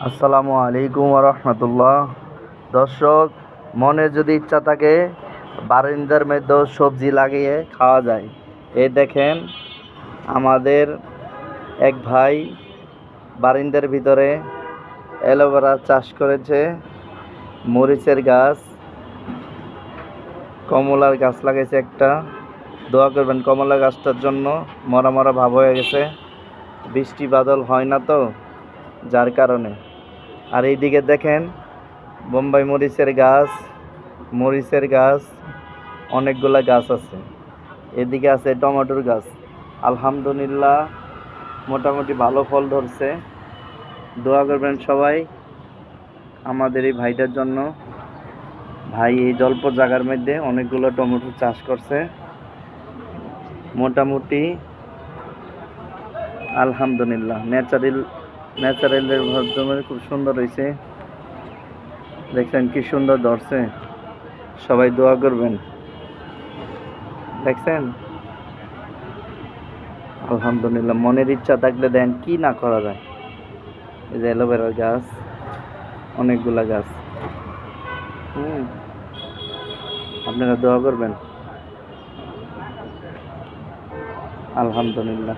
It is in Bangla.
আসসালামু আলাইকুম রহমতুল্লাহ। দর্শক, মনে যদি ইচ্ছা থাকে বারিন্দার মধ্যেও সবজি লাগিয়ে খাওয়া যায়। এই দেখেন, আমাদের এক ভাই বারিন্দার ভিতরে অ্যালোভেরা চাষ করেছে, মরিচের গাছ, কমলার গাছ লাগাইছে একটা। দোয়া করবেন কমলা গাছটার জন্য, মরা মরা ভাব হয়ে গেছে, বৃষ্টি বাদল হয় না তো, যার কারণে। আর এইদিকে দেখেন বোম্বাই মরিচের গাছ অনেকগুলা গাছ আছে। এদিকে আছে টমেটোর গাছ। আলহামদুলিল্লাহ, মোটামুটি ভালো ফল ধরছে। দোয়া করবেন সবাই আমাদের এই ভাইটার জন্য। ভাই এই অল্প জায়গার মধ্যে অনেকগুলো টমেটো চাষ করছে। মোটামুটি আলহামদুলিল্লাহ ন্যাচারালের মাধ্যমে খুব সুন্দর হয়েছে। দেখছেন কি সুন্দর ধরছে, সবাই দোয়া করবেন। দেখছেন, আলহামদুলিল্লাহ, মনের ইচ্ছা থাকলে দেন কি না করা যায়। এই যে অ্যালোভেরার গাছ, অনেকগুলা গাছ। আপনারা দোয়া করবেন। আলহামদুলিল্লাহ।